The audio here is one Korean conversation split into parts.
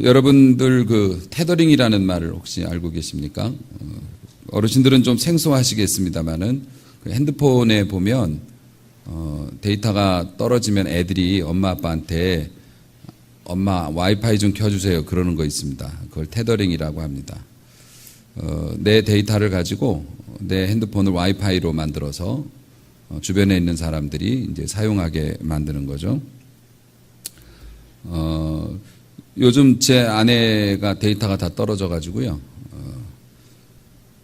여러분들 테더링이라는 말을 혹시 알고 계십니까? 어르신들은 좀 생소하시겠습니다만은 핸드폰에 보면 데이터가 떨어지면 애들이 엄마 아빠한테 엄마 와이파이 좀 켜주세요 그러는 거 있습니다. 그걸 테더링이라고 합니다. 내 데이터를 가지고 내 핸드폰을 와이파이로 만들어서 주변에 있는 사람들이 이제 사용하게 만드는 거죠. 요즘 제 아내가 데이터가 다 떨어져 가지고요.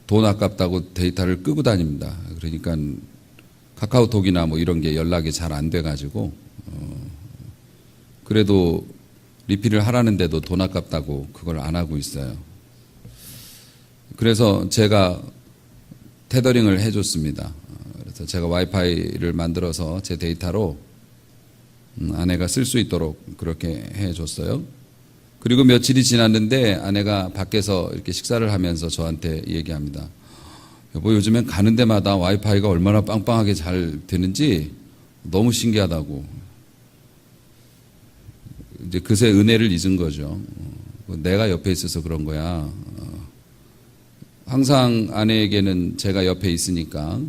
돈 아깝다고 데이터를 끄고 다닙니다. 그러니까 카카오톡이나 뭐 이런 게 연락이 잘 안 돼 가지고 그래도 리필을 하라는데도 돈 아깝다고 그걸 안 하고 있어요. 그래서 제가 테더링을 해줬습니다. 그래서 제가 와이파이를 만들어서 제 데이터로 아내가 쓸 수 있도록 그렇게 해줬어요. 그리고 며칠이 지났는데 아내가 밖에서 이렇게 식사를 하면서 저한테 얘기합니다. 여보, 요즘엔 가는 데마다 와이파이가 얼마나 빵빵하게 잘 되는지 너무 신기하다고. 이제 그새 은혜를 잊은 거죠. 내가 옆에 있어서 그런 거야. 항상 아내에게는 제가 옆에 있으니까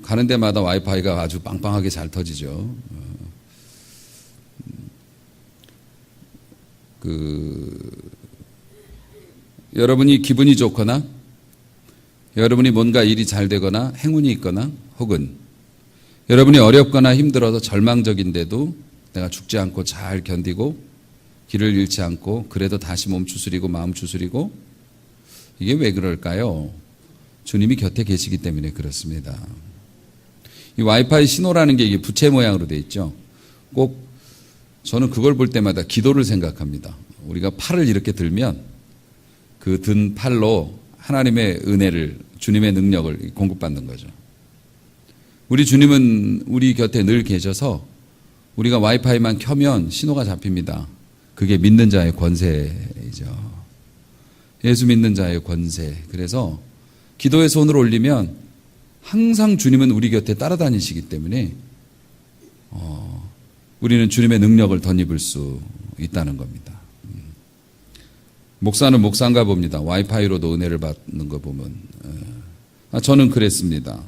가는 데마다 와이파이가 아주 빵빵하게 잘 터지죠. 여러분이 기분이 좋거나 여러분이 뭔가 일이 잘 되거나 행운이 있거나 혹은 여러분이 어렵거나 힘들어서 절망적인데도 내가 죽지 않고 잘 견디고 길을 잃지 않고 그래도 다시 몸 추스리고 마음 추스리고 이게 왜 그럴까요? 주님이 곁에 계시기 때문에 그렇습니다. 이 와이파이 신호라는 게 이게 부채 모양으로 돼 있죠. 꼭 저는 그걸 볼 때마다 기도를 생각합니다. 우리가 팔을 이렇게 들면 그 든 팔로 하나님의 은혜를, 주님의 능력을 공급받는 거죠. 우리 주님은 우리 곁에 늘 계셔서 우리가 와이파이만 켜면 신호가 잡힙니다. 그게 믿는 자의 권세이죠. 예수 믿는 자의 권세. 그래서 기도의 손을 올리면 항상 주님은 우리 곁에 따라다니시기 때문에 우리는 주님의 능력을 덧입을 수 있다는 겁니다. 목사는 목사인가 봅니다. 와이파이로도 은혜를 받는 거 보면. 저는 그랬습니다.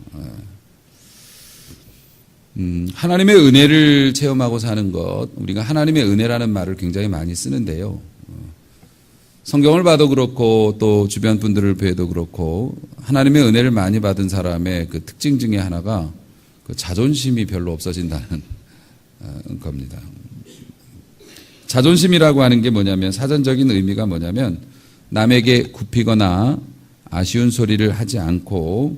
하나님의 은혜를 체험하고 사는 것, 우리가 하나님의 은혜라는 말을 굉장히 많이 쓰는데요. 성경을 봐도 그렇고 또 주변 분들을 뵈도 그렇고 하나님의 은혜를 많이 받은 사람의 그 특징 중에 하나가 그 자존심이 별로 없어진다는 겁니다. 자존심이라고 하는 게 뭐냐면 사전적인 의미가 뭐냐면 남에게 굽히거나 아쉬운 소리를 하지 않고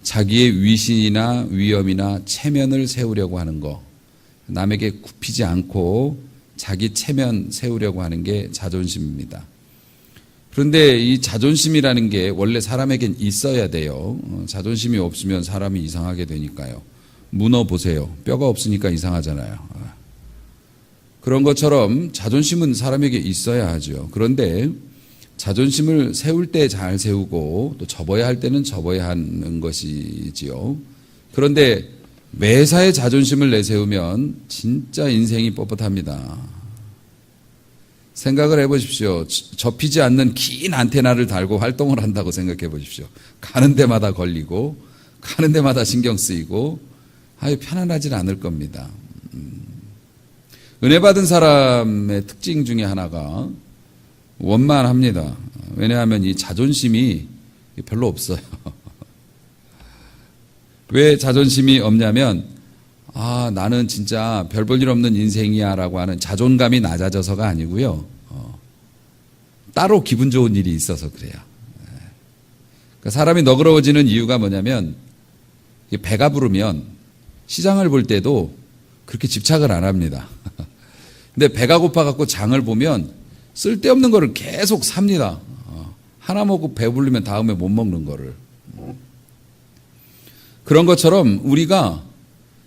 자기의 위신이나 위엄이나 체면을 세우려고 하는 거. 남에게 굽히지 않고 자기 체면 세우려고 하는 게 자존심입니다. 그런데 이 자존심이라는 게 원래 사람에겐 있어야 돼요. 자존심이 없으면 사람이 이상하게 되니까요. 문어 보세요. 뼈가 없으니까 이상하잖아요. 그런 것처럼 자존심은 사람에게 있어야 하죠. 그런데 자존심을 세울 때 잘 세우고 또 접어야 할 때는 접어야 하는 것이지요. 그런데 매사에 자존심을 내세우면 진짜 인생이 뻣뻣합니다. 생각을 해보십시오. 접히지 않는 긴 안테나를 달고 활동을 한다고 생각해 보십시오. 가는 데마다 걸리고 가는 데마다 신경 쓰이고 편안하진 않을 겁니다. 은혜 받은 사람의 특징 중에 하나가 원만합니다. 왜냐하면 이 자존심이 별로 없어요. 왜 자존심이 없냐면 나는 진짜 별 볼 일 없는 인생이야 라고 하는 자존감이 낮아져서가 아니고요. 따로 기분 좋은 일이 있어서 그래요. 그러니까 사람이 너그러워지는 이유가 뭐냐면 배가 부르면 시장을 볼 때도 그렇게 집착을 안 합니다. 근데 배가 고파갖고 장을 보면 쓸데없는 거를 계속 삽니다. 하나 먹고 배부르면 다음에 못 먹는 거를. 그런 것처럼 우리가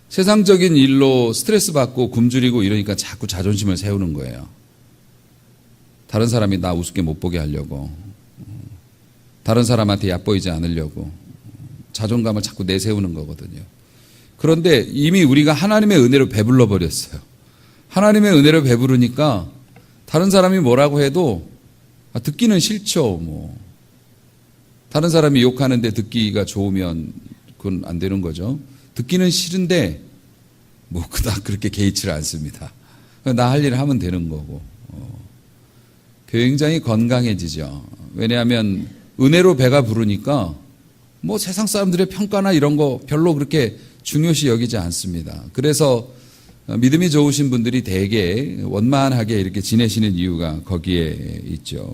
세상적인 일로 스트레스 받고 굶주리고 이러니까 자꾸 자존심을 세우는 거예요. 다른 사람이 나 우습게 못 보게 하려고, 다른 사람한테 얕보이지 않으려고 자존감을 자꾸 내세우는 거거든요. 그런데 이미 우리가 하나님의 은혜로 배불러 버렸어요. 하나님의 은혜로 배부르니까 다른 사람이 뭐라고 해도 듣기는 싫죠. 뭐 다른 사람이 욕하는데 듣기가 좋으면 그건 안 되는 거죠. 듣기는 싫은데 뭐 그닥 그렇게 개의치를 않습니다. 나 할 일 하면 되는 거고. 굉장히 건강해지죠. 왜냐하면 은혜로 배가 부르니까 뭐 세상 사람들의 평가나 이런 거 별로 그렇게 중요시 여기지 않습니다. 그래서 믿음이 좋으신 분들이 되게 원만하게 이렇게 지내시는 이유가 거기에 있죠.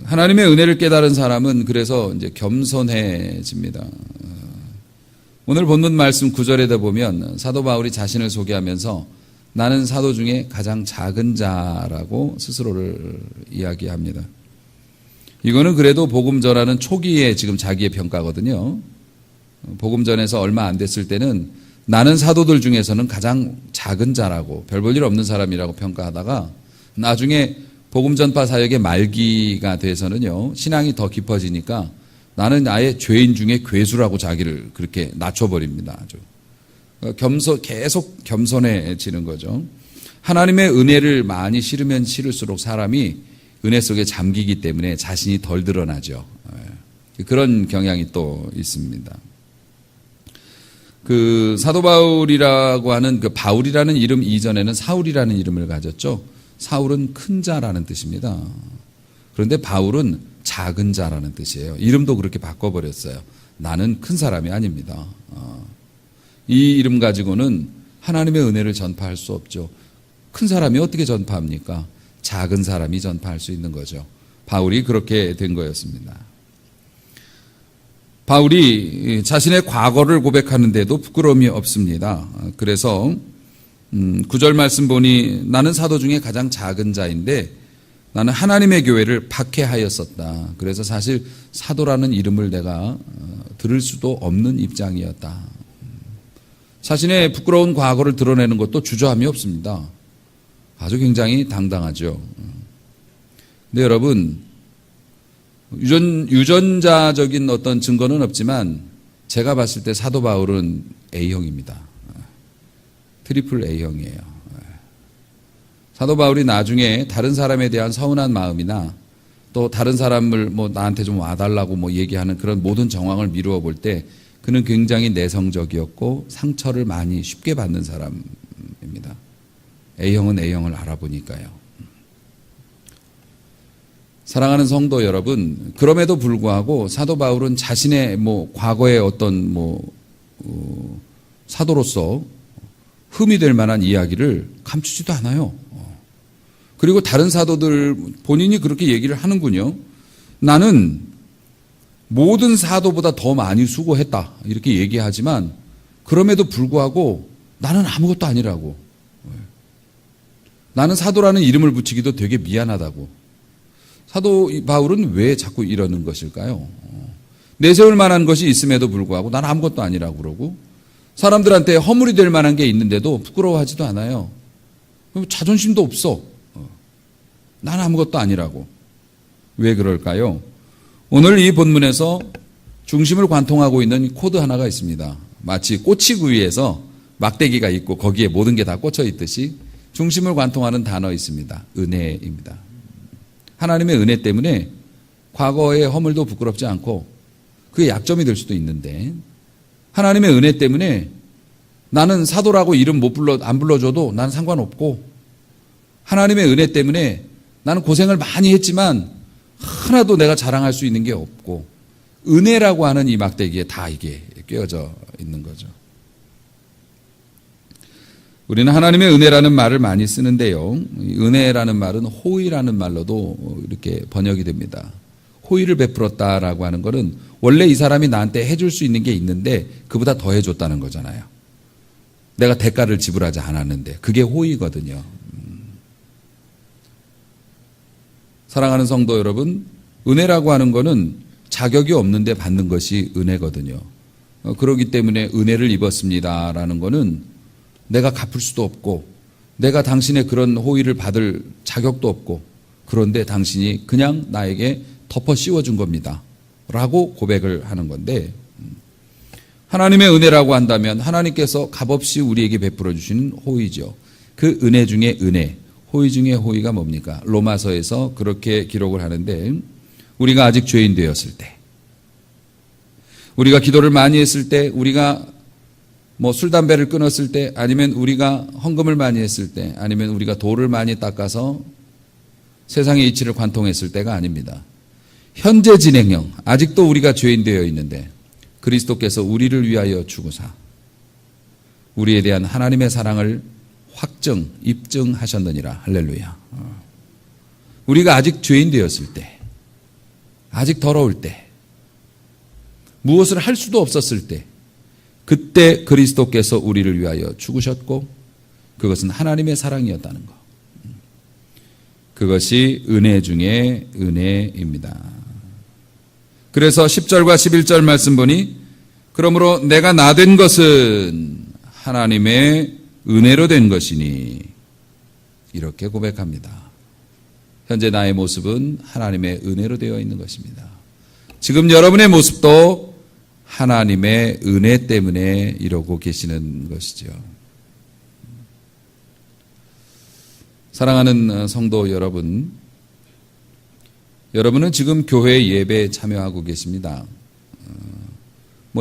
하나님의 은혜를 깨달은 사람은 그래서 이제 겸손해집니다. 오늘 본문 말씀 9절에다 보면 사도 바울이 자신을 소개하면서 나는 사도 중에 가장 작은 자라고 스스로를 이야기합니다. 이거는 그래도 복음 전하는 초기에 지금 자기의 평가거든요. 복음 전에서 얼마 안 됐을 때는 나는 사도들 중에서는 가장 작은 자라고 별 볼 일 없는 사람이라고 평가하다가 나중에 복음 전파 사역의 말기가 돼서는요. 신앙이 더 깊어지니까 나는 아예 죄인 중에 괴수라고 자기를 그렇게 낮춰버립니다. 아주. 계속 겸손해지는 거죠. 하나님의 은혜를 많이 싫으면 싫을수록 사람이 은혜 속에 잠기기 때문에 자신이 덜 드러나죠. 그런 경향이 또 있습니다. 그 사도 바울이라고 하는 그 바울이라는 이름 이전에는 사울이라는 이름을 가졌죠. 사울은 큰 자라는 뜻입니다. 그런데 바울은 작은 자라는 뜻이에요. 이름도 그렇게 바꿔버렸어요. 나는 큰 사람이 아닙니다. 이 이름 가지고는 하나님의 은혜를 전파할 수 없죠. 큰 사람이 어떻게 전파합니까? 작은 사람이 전파할 수 있는 거죠. 바울이 그렇게 된 거였습니다. 바울이 자신의 과거를 고백하는데도 부끄러움이 없습니다. 그래서 9절 말씀 보니 나는 사도 중에 가장 작은 자인데 나는 하나님의 교회를 박해하였었다. 그래서 사실 사도라는 이름을 내가 들을 수도 없는 입장이었다. 자신의 부끄러운 과거를 드러내는 것도 주저함이 없습니다. 아주 굉장히 당당하죠. 근데 여러분, 유전자적인 어떤 증거는 없지만 제가 봤을 때 사도 바울은 A형입니다. 트리플 A형이에요. 사도 바울이 나중에 다른 사람에 대한 서운한 마음이나 또 다른 사람을 뭐 나한테 좀 와달라고 뭐 얘기하는 그런 모든 정황을 미루어 볼 때 그는 굉장히 내성적이었고 상처를 많이 쉽게 받는 사람입니다. A형은 A형을 알아보니까요. 사랑하는 성도 여러분, 그럼에도 불구하고 사도 바울은 자신의 뭐 과거의 어떤 사도로서 흠이 될 만한 이야기를 감추지도 않아요. 그리고 다른 사도들 본인이 그렇게 얘기를 하는군요. 나는 모든 사도보다 더 많이 수고했다 이렇게 얘기하지만 그럼에도 불구하고 나는 아무것도 아니라고. 나는 사도라는 이름을 붙이기도 되게 미안하다고. 사도 바울은 왜 자꾸 이러는 것일까요? 내세울 만한 것이 있음에도 불구하고 나는 아무것도 아니라고 그러고 사람들한테 허물이 될 만한 게 있는데도 부끄러워하지도 않아요. 자존심도 없어. 나는 아무것도 아니라고. 왜 그럴까요? 오늘 이 본문에서 중심을 관통하고 있는 코드 하나가 있습니다. 마치 꼬치구이에서 막대기가 있고 거기에 모든 게 다 꽂혀 있듯이 중심을 관통하는 단어 있습니다. 은혜입니다. 하나님의 은혜 때문에 과거의 허물도 부끄럽지 않고 그게 약점이 될 수도 있는데 하나님의 은혜 때문에 나는 사도라고 이름 안 불러줘도 난 상관없고 하나님의 은혜 때문에 나는 고생을 많이 했지만 하나도 내가 자랑할 수 있는 게 없고 은혜라고 하는 이 막대기에 다 이게 꿰어져 있는 거죠. 우리는 하나님의 은혜라는 말을 많이 쓰는데요. 은혜라는 말은 호의라는 말로도 이렇게 번역이 됩니다. 호의를 베풀었다라고 하는 것은 원래 이 사람이 나한테 해줄 수 있는 게 있는데 그보다 더 해줬다는 거잖아요. 내가 대가를 지불하지 않았는데 그게 호의거든요. 사랑하는 성도 여러분, 은혜라고 하는 것은 자격이 없는데 받는 것이 은혜거든요. 그렇기 때문에 은혜를 입었습니다라는 것은 내가 갚을 수도 없고 내가 당신의 그런 호의를 받을 자격도 없고 그런데 당신이 그냥 나에게 덮어 씌워준 겁니다. 라고 고백을 하는 건데 하나님의 은혜라고 한다면 하나님께서 값없이 우리에게 베풀어 주시는 호의죠. 그 은혜 중에 은혜, 호의 중에 호의가 뭡니까? 로마서에서 그렇게 기록을 하는데 우리가 아직 죄인 되었을 때, 우리가 기도를 많이 했을 때, 우리가 뭐 술, 담배를 끊었을 때, 아니면 우리가 헌금을 많이 했을 때, 아니면 우리가 돌을 많이 닦아서 세상의 이치를 관통했을 때가 아닙니다. 현재 진행형, 아직도 우리가 죄인 되어 있는데 그리스도께서 우리를 위하여 죽으사 우리에 대한 하나님의 사랑을 입증하셨느니라. 할렐루야. 우리가 아직 죄인 되었을 때, 아직 더러울 때, 무엇을 할 수도 없었을 때, 그때 그리스도께서 우리를 위하여 죽으셨고 그것은 하나님의 사랑이었다는 것. 그것이 은혜 중에 은혜입니다. 그래서 10절과 11절 말씀 보니 그러므로 내가 나 된 것은 하나님의 은혜로 된 것이니 이렇게 고백합니다. 현재 나의 모습은 하나님의 은혜로 되어 있는 것입니다. 지금 여러분의 모습도 하나님의 은혜 때문에 이러고 계시는 것이죠. 사랑하는 성도 여러분, 여러분은 지금 교회 예배에 참여하고 계십니다.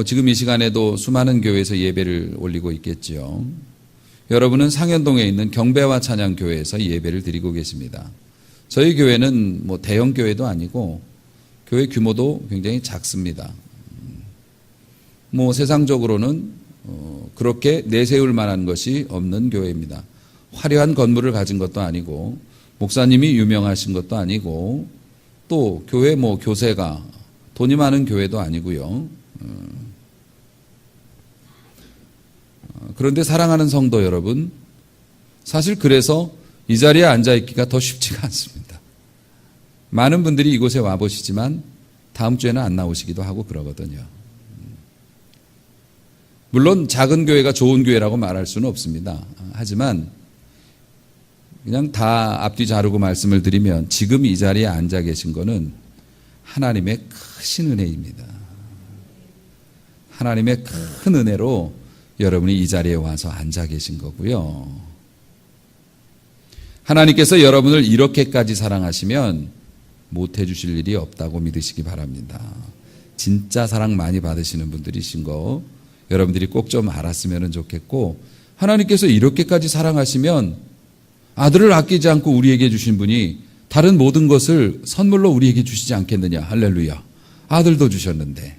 지금 이 시간에도 수많은 교회에서 예배를 올리고 있겠죠. 여러분은 상현동에 있는 경배와 찬양교회에서 예배를 드리고 계십니다. 저희 교회는 대형 교회도 아니고 교회 규모도 굉장히 작습니다. 세상적으로는 그렇게 내세울 만한 것이 없는 교회입니다. 화려한 건물을 가진 것도 아니고 목사님이 유명하신 것도 아니고 또 교회 교세가 돈이 많은 교회도 아니고요. 그런데 사랑하는 성도 여러분, 사실 그래서 이 자리에 앉아있기가 더 쉽지가 않습니다. 많은 분들이 이곳에 와보시지만 다음 주에는 안 나오시기도 하고 그러거든요. 물론 작은 교회가 좋은 교회라고 말할 수는 없습니다. 하지만 그냥 다 앞뒤 자르고 말씀을 드리면 지금 이 자리에 앉아 계신 거는 하나님의 크신 은혜입니다. 하나님의 큰 은혜로 여러분이 이 자리에 와서 앉아 계신 거고요. 하나님께서 여러분을 이렇게까지 사랑하시면 못해 주실 일이 없다고 믿으시기 바랍니다. 진짜 사랑 많이 받으시는 분들이신 거 여러분들이 꼭 좀 알았으면 좋겠고, 하나님께서 이렇게까지 사랑하시면 아들을 아끼지 않고 우리에게 주신 분이 다른 모든 것을 선물로 우리에게 주시지 않겠느냐. 할렐루야. 아들도 주셨는데.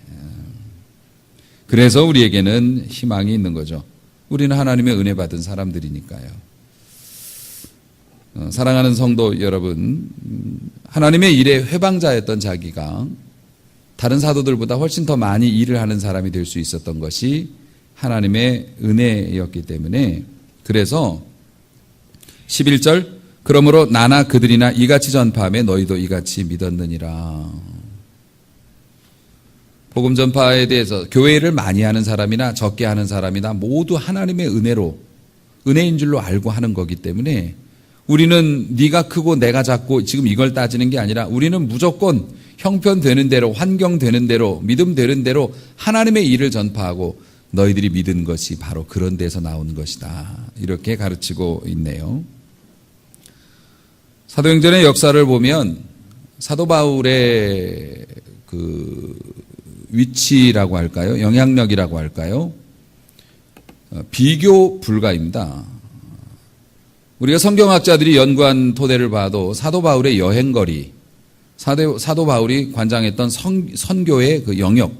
그래서 우리에게는 희망이 있는 거죠. 우리는 하나님의 은혜 받은 사람들이니까요. 사랑하는 성도 여러분, 하나님의 일의 회방자였던 자기가 다른 사도들보다 훨씬 더 많이 일을 하는 사람이 될 수 있었던 것이 하나님의 은혜였기 때문에, 그래서 11절, 그러므로 나나 그들이나 이같이 전파하며 너희도 이같이 믿었느니라. 복음 전파에 대해서 교회를 많이 하는 사람이나 적게 하는 사람이나 모두 하나님의 은혜로, 은혜인 줄로 알고 하는 거기 때문에 우리는 네가 크고 내가 작고 지금 이걸 따지는 게 아니라 우리는 무조건 형편되는 대로, 환경되는 대로, 믿음되는 대로 하나님의 일을 전파하고 너희들이 믿은 것이 바로 그런 데서 나온 것이다. 이렇게 가르치고 있네요. 사도행전의 역사를 보면 사도 바울의 그 위치라고 할까요? 영향력이라고 할까요? 비교 불가입니다. 우리가 성경학자들이 연구한 토대를 봐도 사도 바울의 여행거리, 사도 바울이 관장했던 선교의 그 영역,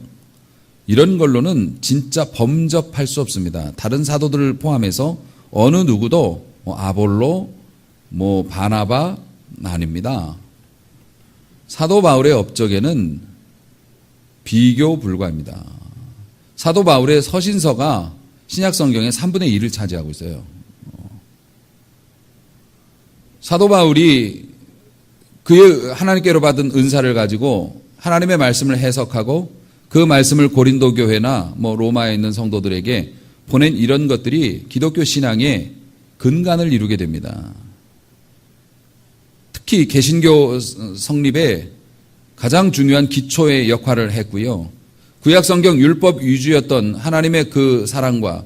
이런 걸로는 진짜 범접할 수 없습니다. 다른 사도들을 포함해서 어느 누구도 아볼로, 바나바 아닙니다. 사도 바울의 업적에는 비교 불가입니다. 사도 바울의 서신서가 신약 성경의 3분의 1을 차지하고 있어요. 사도 바울이 그의 하나님께로 받은 은사를 가지고 하나님의 말씀을 해석하고 그 말씀을 고린도 교회나 로마에 있는 성도들에게 보낸 이런 것들이 기독교 신앙의 근간을 이루게 됩니다. 특히 개신교 성립에 가장 중요한 기초의 역할을 했고요. 구약 성경 율법 위주였던 하나님의 그 사랑과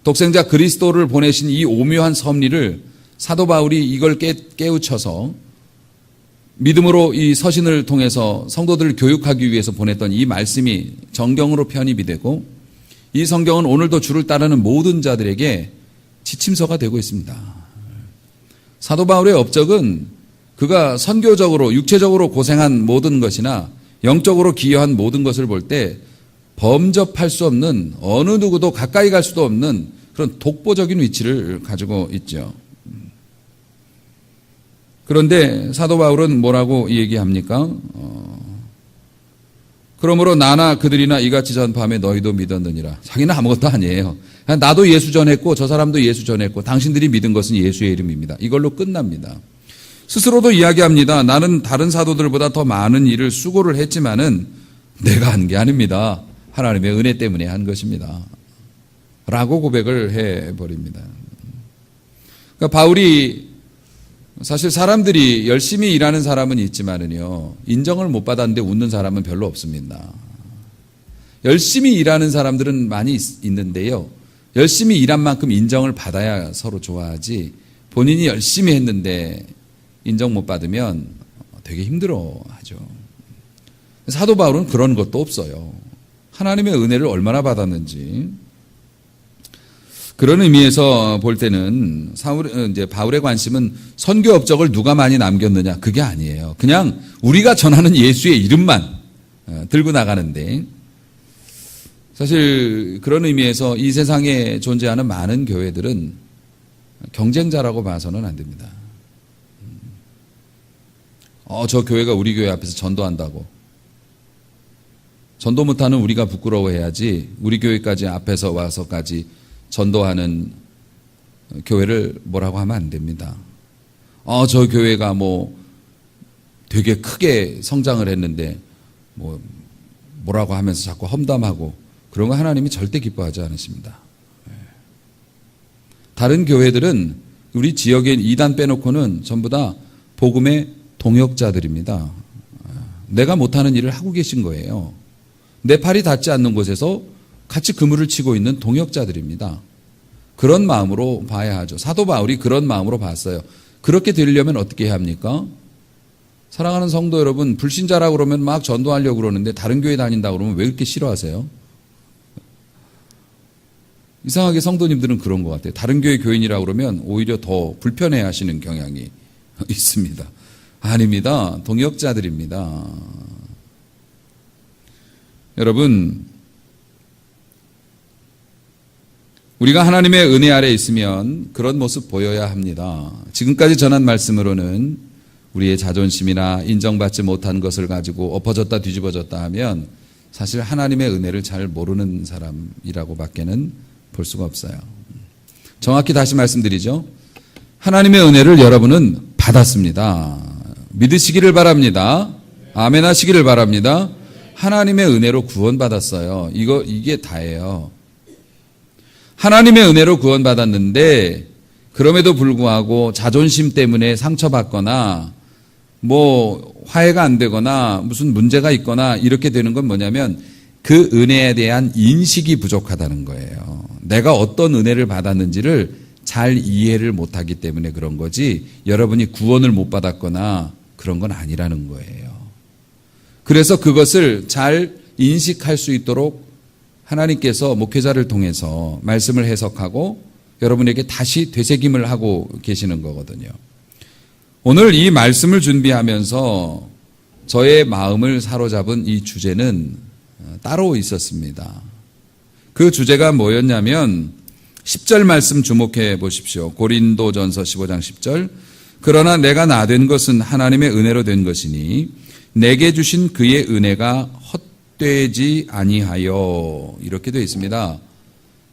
독생자 그리스도를 보내신 이 오묘한 섭리를 사도 바울이 이걸 깨우쳐서 믿음으로 이 서신을 통해서 성도들을 교육하기 위해서 보냈던 이 말씀이 정경으로 편입이 되고, 이 성경은 오늘도 주를 따르는 모든 자들에게 지침서가 되고 있습니다. 사도 바울의 업적은 그가 선교적으로 육체적으로 고생한 모든 것이나 영적으로 기여한 모든 것을 볼 때 범접할 수 없는, 어느 누구도 가까이 갈 수도 없는 그런 독보적인 위치를 가지고 있죠. 그런데 사도 바울은 뭐라고 얘기합니까? 그러므로 나나 그들이나 이같이 전파하며 너희도 믿었느니라. 자기는 아무것도 아니에요. 나도 예수 전했고 저 사람도 예수 전했고 당신들이 믿은 것은 예수의 이름입니다. 이걸로 끝납니다. 스스로도 이야기합니다. 나는 다른 사도들보다 더 많은 일을 수고를 했지만은 내가 한 게 아닙니다. 하나님의 은혜 때문에 한 것입니다. 라고 고백을 해버립니다. 그러니까 바울이 사실 사람들이 열심히 일하는 사람은 있지만은요, 인정을 못 받았는데 웃는 사람은 별로 없습니다. 열심히 일하는 사람들은 많이 있는데요, 열심히 일한 만큼 인정을 받아야 서로 좋아하지, 본인이 열심히 했는데 인정 못 받으면 되게 힘들어하죠. 사도 바울은 그런 것도 없어요. 하나님의 은혜를 얼마나 받았는지. 그런 의미에서 볼 때는 이제 바울의 관심은 선교 업적을 누가 많이 남겼느냐, 그게 아니에요. 그냥 우리가 전하는 예수의 이름만 들고 나가는데, 사실 그런 의미에서 이 세상에 존재하는 많은 교회들은 경쟁자라고 봐서는 안 됩니다. 저 교회가 우리 교회 앞에서 전도한다고. 전도 못하는 우리가 부끄러워해야지 우리 교회까지 앞에서 와서까지 전도하는 교회를 뭐라고 하면 안 됩니다. 저 교회가 뭐 되게 크게 성장을 했는데 뭐라고 하면서 자꾸 험담하고 그런 거 하나님이 절대 기뻐하지 않으십니다. 다른 교회들은 우리 지역에 2단 빼놓고는 전부 다 복음의 동역자들입니다. 내가 못하는 일을 하고 계신 거예요. 내 팔이 닿지 않는 곳에서 같이 그물을 치고 있는 동역자들입니다. 그런 마음으로 봐야 하죠. 사도 바울이 그런 마음으로 봤어요. 그렇게 되려면 어떻게 해야 합니까? 사랑하는 성도 여러분, 불신자라고 그러면 막 전도하려고 그러는데 다른 교회 다닌다고 그러면 왜 그렇게 싫어하세요? 이상하게 성도님들은 그런 것 같아요. 다른 교회 교인이라고 그러면 오히려 더 불편해 하시는 경향이 있습니다. 아닙니다. 동역자들입니다. 여러분, 우리가 하나님의 은혜 아래 있으면 그런 모습 보여야 합니다. 지금까지 전한 말씀으로는 우리의 자존심이나 인정받지 못한 것을 가지고 엎어졌다 뒤집어졌다 하면 사실 하나님의 은혜를 잘 모르는 사람이라고 밖에는 볼 수가 없어요. 정확히 다시 말씀드리죠. 하나님의 은혜를 여러분은 받았습니다. 믿으시기를 바랍니다. 아멘 하시기를 바랍니다. 하나님의 은혜로 구원받았어요. 이게 다예요. 하나님의 은혜로 구원받았는데 그럼에도 불구하고 자존심 때문에 상처받거나 화해가 안 되거나 무슨 문제가 있거나 이렇게 되는 건 뭐냐면 그 은혜에 대한 인식이 부족하다는 거예요. 내가 어떤 은혜를 받았는지를 잘 이해를 못하기 때문에 그런 거지, 여러분이 구원을 못 받았거나 그런 건 아니라는 거예요. 그래서 그것을 잘 인식할 수 있도록 하나님께서 목회자를 통해서 말씀을 해석하고 여러분에게 다시 되새김을 하고 계시는 거거든요. 오늘 이 말씀을 준비하면서 저의 마음을 사로잡은 이 주제는 따로 있었습니다. 그 주제가 뭐였냐면 10절 말씀 주목해 보십시오. 고린도전서 15장 10절. 그러나 내가 나 된 것은 하나님의 은혜로 된 것이니 내게 주신 그의 은혜가 헛되지 아니하여. 이렇게 되어 있습니다.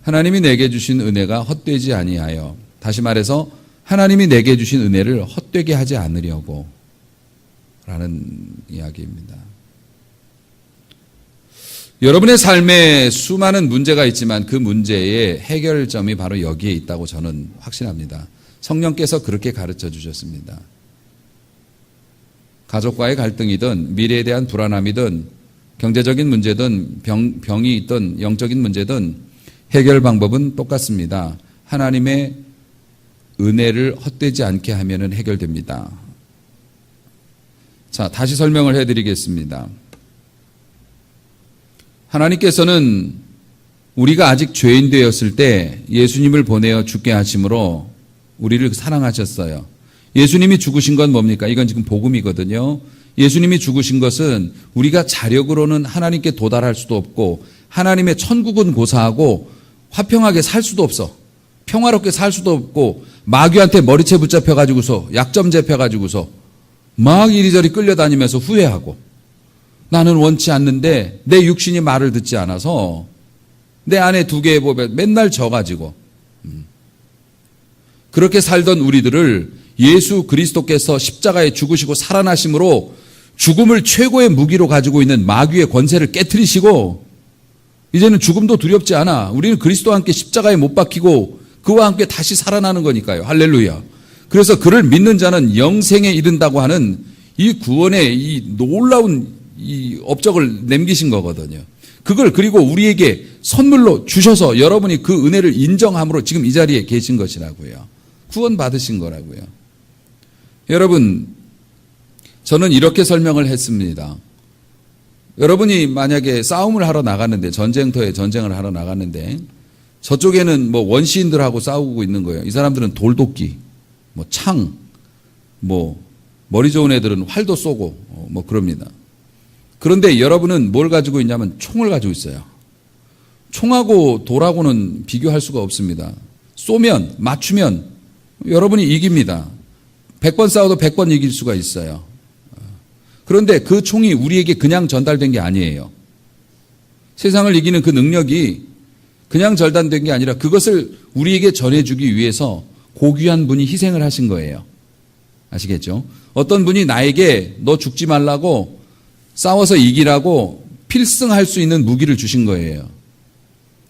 하나님이 내게 주신 은혜가 헛되지 아니하여. 다시 말해서 하나님이 내게 주신 은혜를 헛되게 하지 않으려고 라는 이야기입니다. 여러분의 삶에 수많은 문제가 있지만 그 문제의 해결점이 바로 여기에 있다고 저는 확신합니다. 성령께서 그렇게 가르쳐 주셨습니다. 가족과의 갈등이든 미래에 대한 불안함이든 경제적인 문제든 병이 있든 영적인 문제든 해결 방법은 똑같습니다. 하나님의 은혜를 헛되지 않게 하면은 해결됩니다. 자, 다시 설명을 해드리겠습니다. 하나님께서는 우리가 아직 죄인 되었을 때 예수님을 보내어 죽게 하심으로 우리를 사랑하셨어요. 예수님이 죽으신 건 뭡니까? 이건 지금 복음이거든요. 예수님이 죽으신 것은 우리가 자력으로는 하나님께 도달할 수도 없고 하나님의 천국은 고사하고 화평하게 살 수도 없어. 평화롭게 살 수도 없고 마귀한테 머리채 붙잡혀가지고서 약점 잡혀가지고서 막 이리저리 끌려다니면서 후회하고 나는 원치 않는데 내 육신이 말을 듣지 않아서 내 안에 두 개의 법에 맨날 져가지고 그렇게 살던 우리들을 예수 그리스도께서 십자가에 죽으시고 살아나심으로 죽음을 최고의 무기로 가지고 있는 마귀의 권세를 깨트리시고 이제는 죽음도 두렵지 않아. 우리는 그리스도와 함께 십자가에 못 박히고 그와 함께 다시 살아나는 거니까요. 할렐루야. 그래서 그를 믿는 자는 영생에 이른다고 하는 이 구원의 이 놀라운 이 업적을 남기신 거거든요. 그걸 그리고 우리에게 선물로 주셔서 여러분이 그 은혜를 인정함으로 지금 이 자리에 계신 것이라고요. 구원 받으신 거라고요. 여러분, 저는 이렇게 설명을 했습니다. 여러분이 만약에 싸움을 하러 나갔는데 전쟁터에 전쟁을 하러 나갔는데 저쪽에는 뭐 원시인들하고 싸우고 있는 거예요. 이 사람들은 돌도끼, 뭐 창, 뭐 머리 좋은 애들은 활도 쏘고 뭐 그럽니다. 그런데 여러분은 뭘 가지고 있냐면 총을 가지고 있어요. 총하고 돌하고는 비교할 수가 없습니다. 쏘면 맞추면 여러분이 이깁니다. 100번 싸워도 100번 이길 수가 있어요. 그런데 그 총이 우리에게 그냥 전달된 게 아니에요. 세상을 이기는 그 능력이 그냥 전달된 게 아니라 그것을 우리에게 전해주기 위해서 고귀한 분이 희생을 하신 거예요. 아시겠죠? 어떤 분이 나에게 너 죽지 말라고 싸워서 이기라고 필승할 수 있는 무기를 주신 거예요.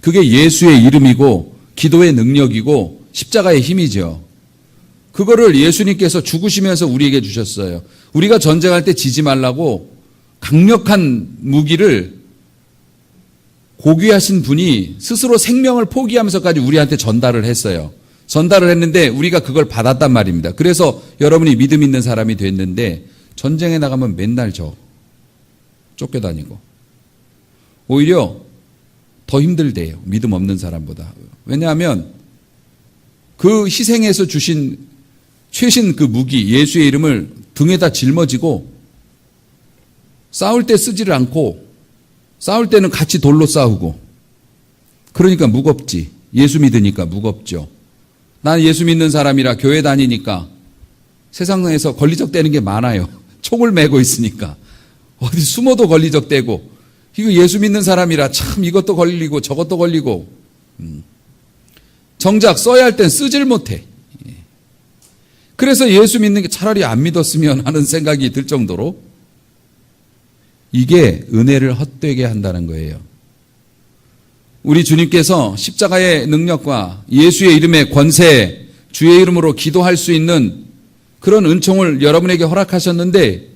그게 예수의 이름이고 기도의 능력이고 십자가의 힘이죠. 그거를 예수님께서 죽으시면서 우리에게 주셨어요. 우리가 전쟁할 때 지지 말라고 강력한 무기를 고귀하신 분이 스스로 생명을 포기하면서까지 우리한테 전달을 했어요. 전달을 했는데 우리가 그걸 받았단 말입니다. 그래서 여러분이 믿음 있는 사람이 됐는데 전쟁에 나가면 맨날 쫓겨다니고 오히려 더 힘들대요. 믿음 없는 사람보다. 왜냐하면 그 희생해서 주신 최신 그 무기 예수의 이름을 등에다 짊어지고 싸울 때 쓰지를 않고 싸울 때는 같이 돌로 싸우고 그러니까 무겁지. 예수 믿으니까 무겁죠. 난 예수 믿는 사람이라 교회 다니니까 세상에서 걸리적대는 게 많아요. 총을 메고 있으니까 어디 숨어도 걸리적대고 이거 예수 믿는 사람이라 참 이것도 걸리고 저것도 걸리고 정작 써야 할 땐 쓰질 못해. 그래서 예수 믿는 게 차라리 안 믿었으면 하는 생각이 들 정도로 이게 은혜를 헛되게 한다는 거예요. 우리 주님께서 십자가의 능력과 예수의 이름의 권세, 주의 이름으로 기도할 수 있는 그런 은총을 여러분에게 허락하셨는데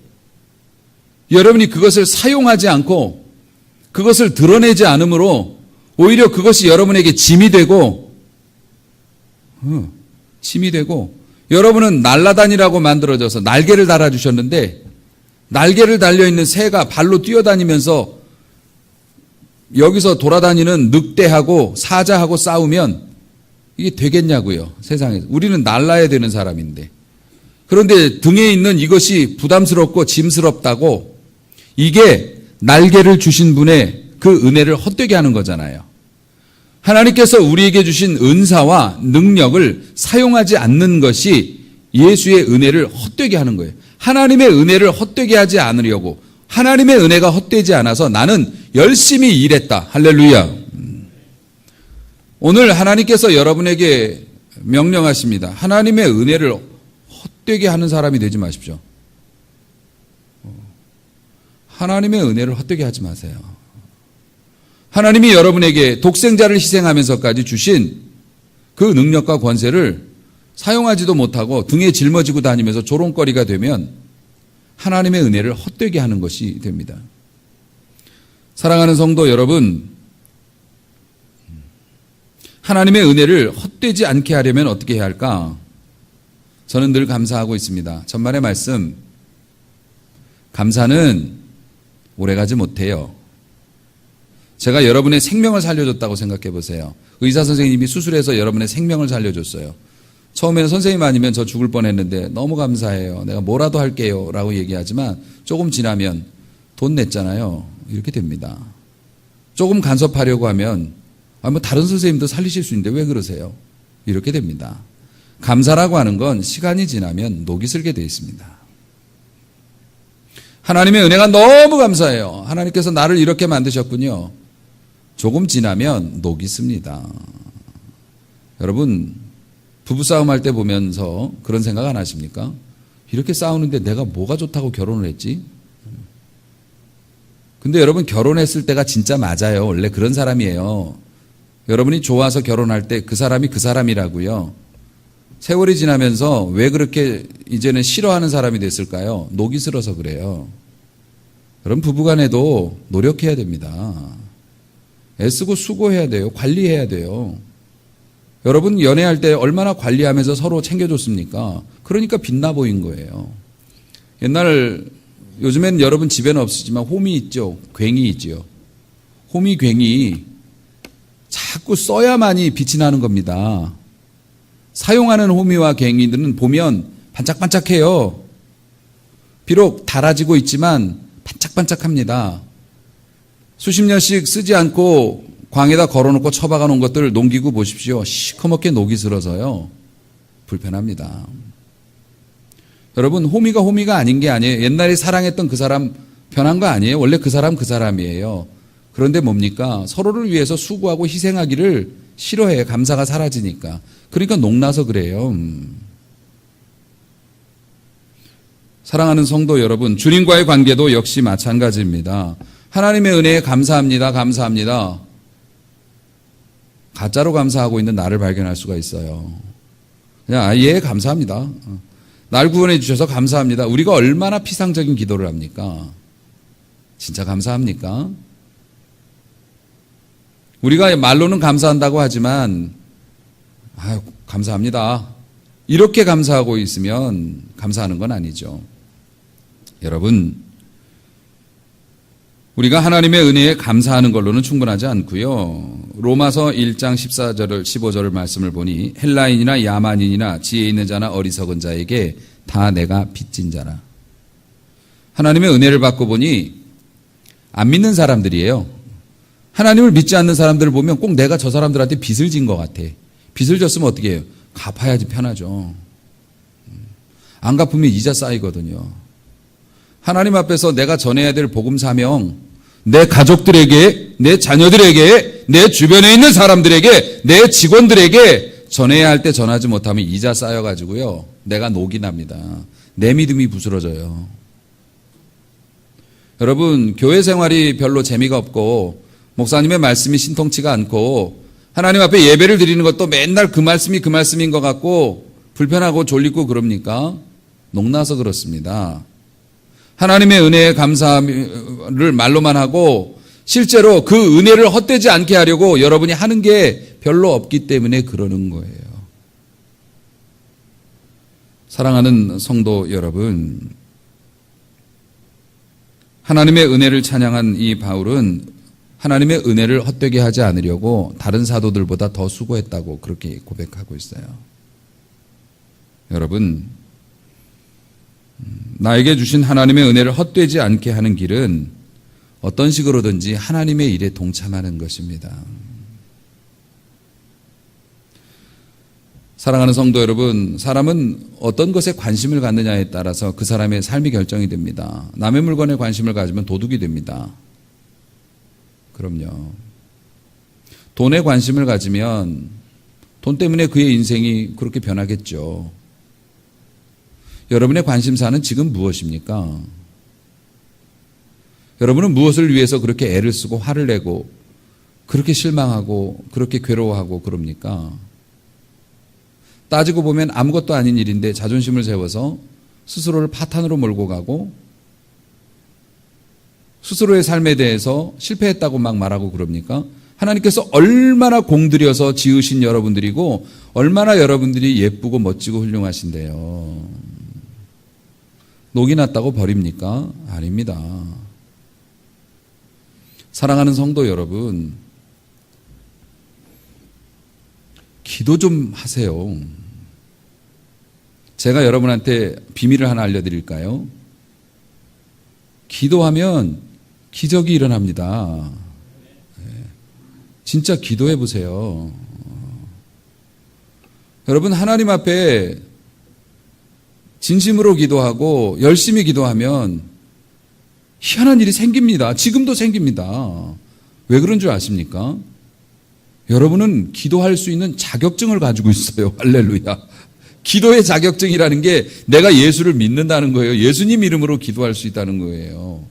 여러분이 그것을 사용하지 않고 그것을 드러내지 않으므로 오히려 그것이 여러분에게 짐이 되고 여러분은 날라다니라고 만들어져서 날개를 달아주셨는데 날개를 달려있는 새가 발로 뛰어다니면서 여기서 돌아다니는 늑대하고 사자하고 싸우면 이게 되겠냐고요. 세상에서. 우리는 날라야 되는 사람인데. 그런데 등에 있는 이것이 부담스럽고 짐스럽다고 이게 날개를 주신 분의 그 은혜를 헛되게 하는 거잖아요. 하나님께서 우리에게 주신 은사와 능력을 사용하지 않는 것이 예수의 은혜를 헛되게 하는 거예요. 하나님의 은혜를 헛되게 하지 않으려고 하나님의 은혜가 헛되지 않아서 나는 열심히 일했다. 할렐루야. 오늘 하나님께서 여러분에게 명령하십니다. 하나님의 은혜를 헛되게 하는 사람이 되지 마십시오. 하나님의 은혜를 헛되게 하지 마세요. 하나님이 여러분에게 독생자를 희생하면서까지 주신 그 능력과 권세를 사용하지도 못하고 등에 짊어지고 다니면서 조롱거리가 되면 하나님의 은혜를 헛되게 하는 것이 됩니다. 사랑하는 성도 여러분, 하나님의 은혜를 헛되지 않게 하려면 어떻게 해야 할까? 저는 늘 감사하고 있습니다. 전반의 말씀, 감사는 오래가지 못해요. 제가 여러분의 생명을 살려줬다고 생각해 보세요. 의사 선생님이 수술해서 여러분의 생명을 살려줬어요. 처음에는 선생님 아니면 저 죽을 뻔했는데 너무 감사해요. 내가 뭐라도 할게요 라고 얘기하지만 조금 지나면 돈 냈잖아요. 이렇게 됩니다. 조금 간섭하려고 하면 뭐 다른 선생님도 살리실 수 있는데 왜 그러세요? 이렇게 됩니다. 감사라고 하는 건 시간이 지나면 녹이 슬게 되어 있습니다. 하나님의 은혜가 너무 감사해요. 하나님께서 나를 이렇게 만드셨군요. 조금 지나면 녹이 씁니다. 여러분, 부부싸움 할 때 보면서 그런 생각 안 하십니까? 이렇게 싸우는데 내가 뭐가 좋다고 결혼을 했지? 근데 여러분, 결혼했을 때가 진짜 맞아요. 원래 그런 사람이에요. 여러분이 좋아서 결혼할 때 그 사람이 그 사람이라고요. 세월이 지나면서 왜 그렇게 이제는 싫어하는 사람이 됐을까요? 녹이 슬어서 그래요. 여러분, 부부간에도 노력해야 됩니다. 애쓰고 수고해야 돼요. 관리해야 돼요. 여러분, 연애할 때 얼마나 관리하면서 서로 챙겨줬습니까? 그러니까 빛나 보인 거예요. 요즘엔 여러분 집에는 없으시지만 홈이 있죠. 괭이 있죠. 홈이 괭이 자꾸 써야만이 빛이 나는 겁니다. 사용하는 호미와 괭이들은 보면 반짝반짝해요. 비록 닳아지고 있지만 반짝반짝합니다. 수십 년씩 쓰지 않고 광에다 걸어놓고 처박아 놓은 것들 농기구 보십시오. 시커멓게 녹이 슬어서요. 불편합니다. 여러분, 호미가 아닌 게 아니에요. 옛날에 사랑했던 그 사람 변한 거 아니에요. 원래 그 사람이에요. 그런데 뭡니까? 서로를 위해서 수고하고 희생하기를 싫어해요. 감사가 사라지니까. 그러니까 녹나서 그래요. 사랑하는 성도 여러분, 주님과의 관계도 역시 마찬가지입니다. 하나님의 은혜에 감사합니다. 가짜로 감사하고 있는 나를 발견할 수가 있어요. 그냥 예, 감사합니다. 날 구원해 주셔서 감사합니다. 우리가 얼마나 피상적인 기도를 합니까? 진짜 감사합니까? 우리가 말로는 감사한다고 하지만 감사합니다. 이렇게 감사하고 있으면 감사하는 건 아니죠. 여러분, 우리가 하나님의 은혜에 감사하는 걸로는 충분하지 않고요. 로마서 1장 14절, 15절 말씀을 보니 헬라인이나 야만인이나 지혜 있는 자나 어리석은 자에게 다 내가 빚진 자라. 하나님의 은혜를 받고 보니 안 믿는 사람들이에요. 하나님을 믿지 않는 사람들을 보면 꼭 내가 저 사람들한테 빚을 진 것 같아. 빚을 졌으면 어떻게 해요? 갚아야지 편하죠. 안 갚으면 이자 쌓이거든요. 하나님 앞에서 내가 전해야 될 복음 사명, 내 가족들에게, 내 자녀들에게, 내 주변에 있는 사람들에게, 내 직원들에게 전해야 할 때 전하지 못하면 이자 쌓여가지고요. 내가 녹이 납니다. 내 믿음이 부스러져요. 여러분, 교회 생활이 별로 재미가 없고 목사님의 말씀이 신통치가 않고 하나님 앞에 예배를 드리는 것도 맨날 그 말씀인 것 같고 불편하고 졸리고 그럽니까? 녹나서 그렇습니다. 하나님의 은혜에 감사를 말로만 하고 실제로 그 은혜를 헛되지 않게 하려고 여러분이 하는 게 별로 없기 때문에 그러는 거예요. 사랑하는 성도 여러분, 하나님의 은혜를 찬양한 이 바울은 하나님의 은혜를 헛되게 하지 않으려고 다른 사도들보다 더 수고했다고 그렇게 고백하고 있어요. 여러분, 나에게 주신 하나님의 은혜를 헛되지 않게 하는 길은 어떤 식으로든지 하나님의 일에 동참하는 것입니다. 사랑하는 성도 여러분, 사람은 어떤 것에 관심을 갖느냐에 따라서 그 사람의 삶이 결정이 됩니다. 남의 물건에 관심을 가지면 도둑이 됩니다. 그럼요. 돈에 관심을 가지면 돈 때문에 그의 인생이 그렇게 변하겠죠. 여러분의 관심사는 지금 무엇입니까? 여러분은 무엇을 위해서 그렇게 애를 쓰고 화를 내고 그렇게 실망하고 그렇게 괴로워하고 그럽니까? 따지고 보면 아무것도 아닌 일인데 자존심을 세워서 스스로를 파탄으로 몰고 가고 스스로의 삶에 대해서 실패했다고 막 말하고 그럽니까? 하나님께서 얼마나 공들여서 지으신 여러분들이고 얼마나 여러분들이 예쁘고 멋지고 훌륭하신데요. 녹이 났다고 버립니까? 아닙니다. 사랑하는 성도 여러분, 기도 좀 하세요. 제가 여러분한테 비밀을 하나 알려드릴까요? 기도하면 기적이 일어납니다. 진짜 기도해 보세요. 여러분, 하나님 앞에 진심으로 기도하고 열심히 기도하면 희한한 일이 생깁니다. 지금도 생깁니다. 왜 그런 줄 아십니까? 여러분은 기도할 수 있는 자격증을 가지고 있어요. 할렐루야. 기도의 자격증이라는 게 내가 예수를 믿는다는 거예요. 예수님 이름으로 기도할 수 있다는 거예요.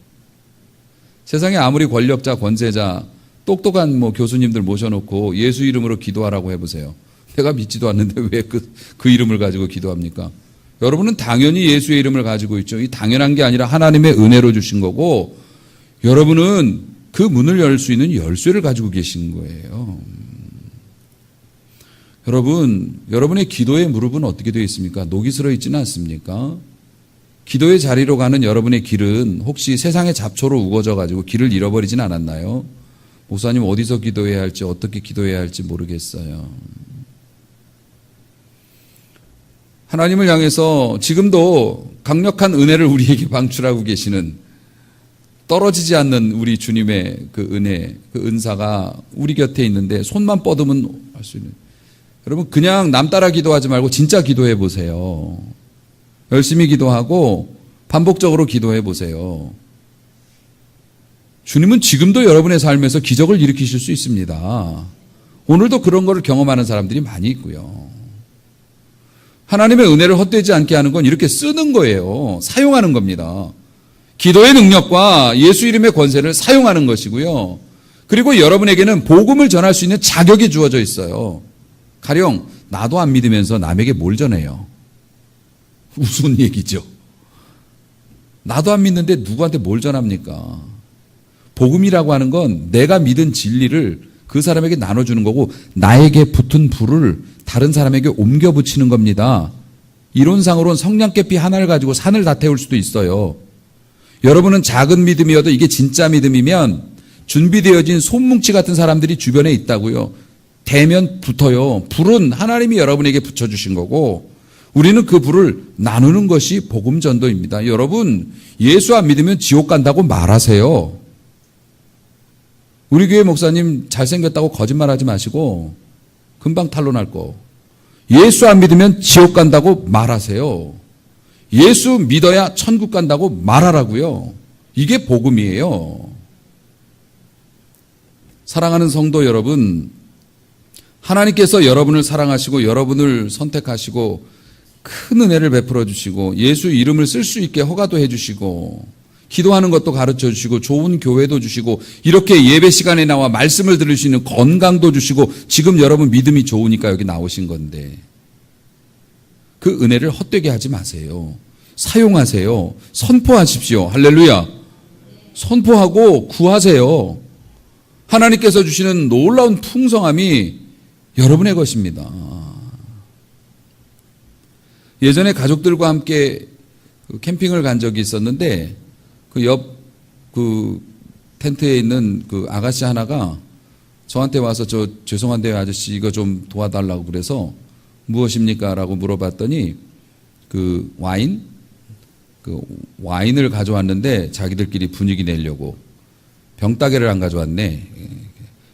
세상에 아무리 권력자, 권세자, 똑똑한 교수님들 모셔놓고 예수 이름으로 기도하라고 해보세요. 내가 믿지도 않는데 왜 그 이름을 가지고 기도합니까? 여러분은 당연히 예수의 이름을 가지고 있죠. 이 당연한 게 아니라 하나님의 은혜로 주신 거고, 여러분은 그 문을 열 수 있는 열쇠를 가지고 계신 거예요. 여러분의 기도의 무릎은 어떻게 되어 있습니까? 녹이 슬어 있지는 않습니까? 기도의 자리로 가는 여러분의 길은 혹시 세상의 잡초로 우거져 가지고 길을 잃어버리진 않았나요? 목사님, 어디서 기도해야 할지, 어떻게 기도해야 할지 모르겠어요. 하나님을 향해서 지금도 강력한 은혜를 우리에게 방출하고 계시는, 떨어지지 않는 우리 주님의 그 은혜, 그 은사가 우리 곁에 있는데 손만 뻗으면 할 수 있는. 여러분, 그냥 남 따라 기도하지 말고 진짜 기도해 보세요. 열심히 기도하고 반복적으로 기도해 보세요. 주님은 지금도 여러분의 삶에서 기적을 일으키실 수 있습니다. 오늘도 그런 거를 경험하는 사람들이 많이 있고요. 하나님의 은혜를 헛되지 않게 하는 건 이렇게 쓰는 거예요. 사용하는 겁니다. 기도의 능력과 예수 이름의 권세를 사용하는 것이고요. 그리고 여러분에게는 복음을 전할 수 있는 자격이 주어져 있어요. 가령 나도 안 믿으면서 남에게 뭘 전해요? 우스운 얘기죠. 나도 안 믿는데 누구한테 뭘 전합니까? 복음이라고 하는 건 내가 믿은 진리를 그 사람에게 나눠주는 거고, 나에게 붙은 불을 다른 사람에게 옮겨 붙이는 겁니다. 이론상으로는 성냥개피 하나를 가지고 산을 다 태울 수도 있어요. 여러분은 작은 믿음이어도 이게 진짜 믿음이면 준비되어진 솜뭉치 같은 사람들이 주변에 있다고요. 대면 붙어요. 불은 하나님이 여러분에게 붙여주신 거고, 우리는 그 불을 나누는 것이 복음 전도입니다. 여러분, 예수 안 믿으면 지옥 간다고 말하세요. 우리 교회 목사님 잘생겼다고 거짓말하지 마시고 금방 탄로날 거. 예수 안 믿으면 지옥 간다고 말하세요. 예수 믿어야 천국 간다고 말하라고요. 이게 복음이에요. 사랑하는 성도 여러분, 하나님께서 여러분을 사랑하시고 여러분을 선택하시고 큰 은혜를 베풀어 주시고 예수 이름을 쓸 수 있게 허가도 해 주시고 기도하는 것도 가르쳐 주시고 좋은 교회도 주시고 이렇게 예배 시간에 나와 말씀을 들을 수 있는 건강도 주시고 지금 여러분 믿음이 좋으니까 여기 나오신 건데, 그 은혜를 헛되게 하지 마세요. 사용하세요. 선포하십시오. 할렐루야. 선포하고 구하세요. 하나님께서 주시는 놀라운 풍성함이 여러분의 것입니다. 예전에 가족들과 함께 캠핑을 간 적이 있었는데 그 옆 텐트에 있는 그 아가씨 하나가 저한테 와서 죄송한데 아저씨 이거 좀 도와달라고 그래서 무엇입니까? 라고 물어봤더니 그 와인을 가져왔는데 자기들끼리 분위기 내려고 병따개를 안 가져왔네.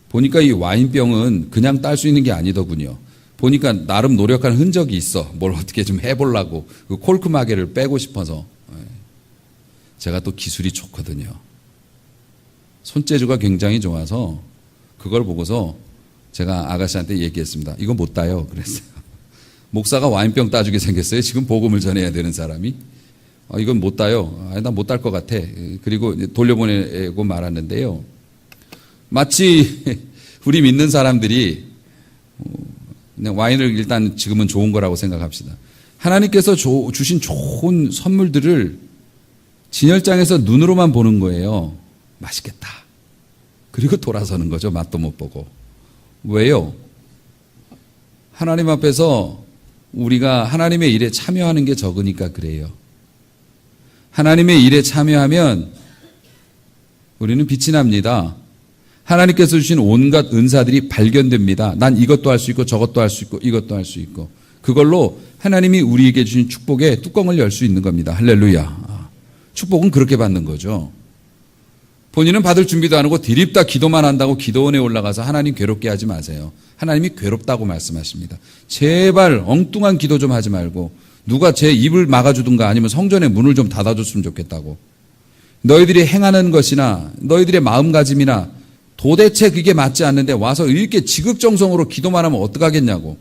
보니까 이 와인병은 그냥 딸 수 있는 게 아니더군요. 보니까 나름 노력한 흔적이 있어. 뭘 어떻게 좀 해보려고 그 콜크 마개를 빼고 싶어서. 제가 또 기술이 좋거든요. 손재주가 굉장히 좋아서 그걸 보고서 제가 아가씨한테 얘기했습니다. 이거 못 따요. 그랬어요. 목사가 와인병 따주게 생겼어요. 지금 복음을 전해야 되는 사람이. 이건 못 따요. 난 못 딸 것 같아. 그리고 돌려보내고 말았는데요. 마치 우리 믿는 사람들이 그냥 와인을 일단 지금은 좋은 거라고 생각합시다. 하나님께서 주신 좋은 선물들을 진열장에서 눈으로만 보는 거예요. 맛있겠다. 그리고 돌아서는 거죠. 맛도 못 보고. 왜요? 하나님 앞에서 우리가 하나님의 일에 참여하는 게 적으니까 그래요. 하나님의 일에 참여하면 우리는 빛이 납니다. 하나님께서 주신 온갖 은사들이 발견됩니다. 난 이것도 할 수 있고 저것도 할 수 있고 이것도 할 수 있고 그걸로 하나님이 우리에게 주신 축복의 뚜껑을 열 수 있는 겁니다. 할렐루야. 축복은 그렇게 받는 거죠. 본인은 받을 준비도 안 하고 디립다 기도만 한다고 기도원에 올라가서 하나님 괴롭게 하지 마세요. 하나님이 괴롭다고 말씀하십니다. 제발 엉뚱한 기도 좀 하지 말고 누가 제 입을 막아주든가 아니면 성전의 문을 좀 닫아줬으면 좋겠다고. 너희들이 행하는 것이나 너희들의 마음가짐이나 도대체 그게 맞지 않는데 와서 이렇게 지극정성으로 기도만 하면 어떡하겠냐고.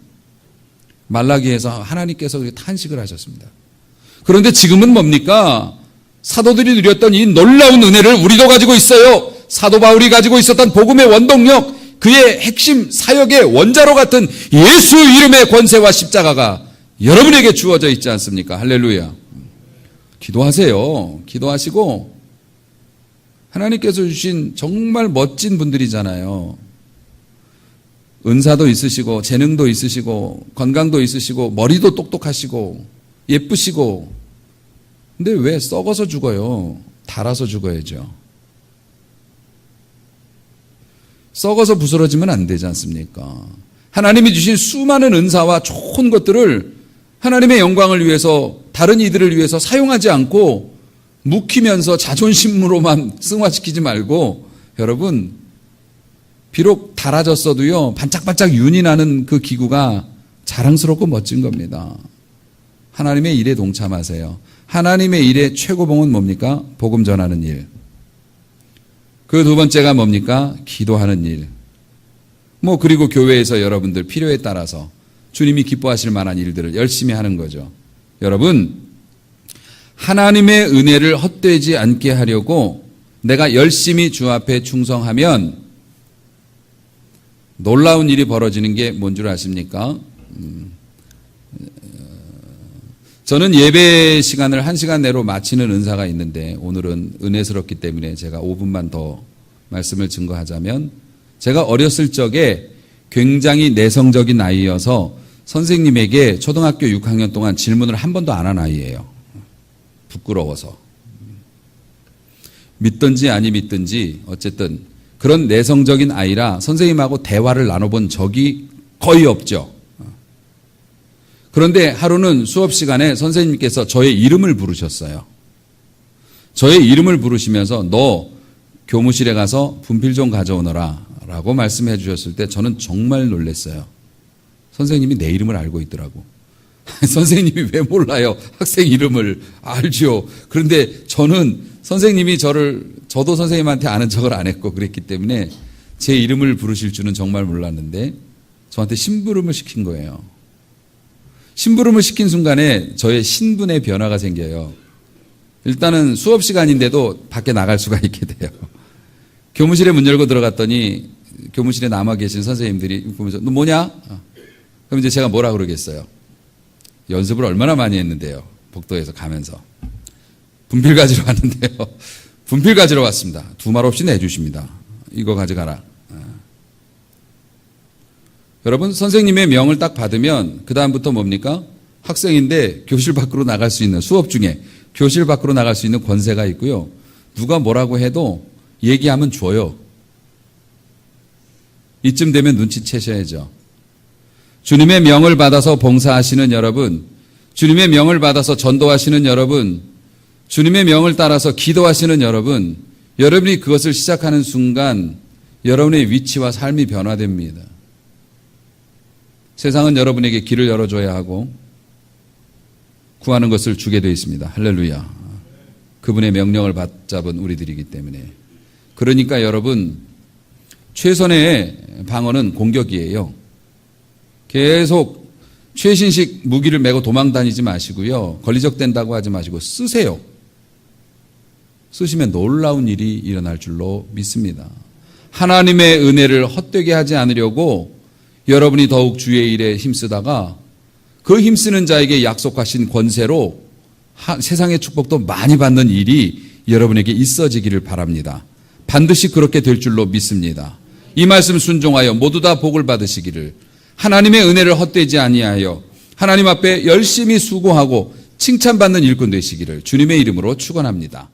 말라기에서 하나님께서 그렇게 탄식을 하셨습니다. 그런데 지금은 뭡니까? 사도들이 누렸던 이 놀라운 은혜를 우리도 가지고 있어요. 사도 바울이 가지고 있었던 복음의 원동력, 그의 핵심 사역의 원자로 같은 예수 이름의 권세와 십자가가 여러분에게 주어져 있지 않습니까? 할렐루야. 기도하세요. 기도하시고 하나님께서 주신 정말 멋진 분들이잖아요. 은사도 있으시고 재능도 있으시고 건강도 있으시고 머리도 똑똑하시고 예쁘시고 근데 왜 썩어서 죽어요? 달아서 죽어야죠. 썩어서 부스러지면 안 되지 않습니까? 하나님이 주신 수많은 은사와 좋은 것들을 하나님의 영광을 위해서 다른 이들을 위해서 사용하지 않고 묵히면서 자존심으로만 승화시키지 말고 여러분 비록 달아졌어도요 반짝반짝 윤이 나는 그 기구가 자랑스럽고 멋진 겁니다. 하나님의 일에 동참하세요. 하나님의 일의 최고봉은 뭡니까? 복음 전하는 일. 그 두 번째가 뭡니까? 기도하는 일. 그리고 교회에서 여러분들 필요에 따라서 주님이 기뻐하실 만한 일들을 열심히 하는 거죠. 여러분, 하나님의 은혜를 헛되지 않게 하려고 내가 열심히 주 앞에 충성하면 놀라운 일이 벌어지는 게 뭔 줄 아십니까? 저는 예배 시간을 1시간 내로 마치는 은사가 있는데 오늘은 은혜스럽기 때문에 제가 5분만 더 말씀을 증거하자면 제가 어렸을 적에 굉장히 내성적인 아이여서 선생님에게 초등학교 6학년 동안 질문을 한 번도 안 한 아이예요. 부끄러워서. 믿든지 아니 믿든지 어쨌든 그런 내성적인 아이라 선생님하고 대화를 나눠본 적이 거의 없죠. 그런데 하루는 수업 시간에 선생님께서 저의 이름을 부르셨어요. 저의 이름을 부르시면서 너 교무실에 가서 분필 좀 가져오너라 라고 말씀해 주셨을 때 저는 정말 놀랐어요. 선생님이 내 이름을 알고 있더라고. 선생님이 왜 몰라요? 학생 이름을 알죠. 그런데 저는 선생님이 저도 선생님한테 아는 척을 안 했고 그랬기 때문에 제 이름을 부르실 줄은 정말 몰랐는데 저한테 심부름을 시킨 거예요. 심부름을 시킨 순간에 저의 신분의 변화가 생겨요. 일단은 수업 시간인데도 밖에 나갈 수가 있게 돼요. 교무실에 문 열고 들어갔더니 교무실에 남아 계신 선생님들이 보면서 너 뭐냐? 그럼 이제 제가 뭐라 그러겠어요? 연습을 얼마나 많이 했는데요. 복도에서 가면서. 분필 가지러 왔는데요. 분필 가지러 왔습니다. 두 말 없이 내주십니다. 이거 가져가라. 여러분 선생님의 명을 딱 받으면 그 다음부터 뭡니까? 학생인데 교실 밖으로 나갈 수 있는 수업 중에 교실 밖으로 나갈 수 있는 권세가 있고요. 누가 뭐라고 해도 얘기하면 줘요. 이쯤 되면 눈치채셔야죠. 주님의 명을 받아서 봉사하시는 여러분, 주님의 명을 받아서 전도하시는 여러분, 주님의 명을 따라서 기도하시는 여러분, 여러분이 그것을 시작하는 순간 여러분의 위치와 삶이 변화됩니다. 세상은 여러분에게 길을 열어줘야 하고 구하는 것을 주게 되어 있습니다. 할렐루야. 그분의 명령을 받잡은 우리들이기 때문에. 그러니까 여러분 최선의 방어는 공격이에요. 계속 최신식 무기를 메고 도망 다니지 마시고요. 걸리적된다고 하지 마시고 쓰세요. 쓰시면 놀라운 일이 일어날 줄로 믿습니다. 하나님의 은혜를 헛되게 하지 않으려고 여러분이 더욱 주의 일에 힘쓰다가 그 힘쓰는 자에게 약속하신 권세로 세상의 축복도 많이 받는 일이 여러분에게 있어지기를 바랍니다. 반드시 그렇게 될 줄로 믿습니다. 이 말씀 순종하여 모두 다 복을 받으시기를, 하나님의 은혜를 헛되지 아니하여 하나님 앞에 열심히 수고하고 칭찬받는 일꾼 되시기를 주님의 이름으로 축원합니다.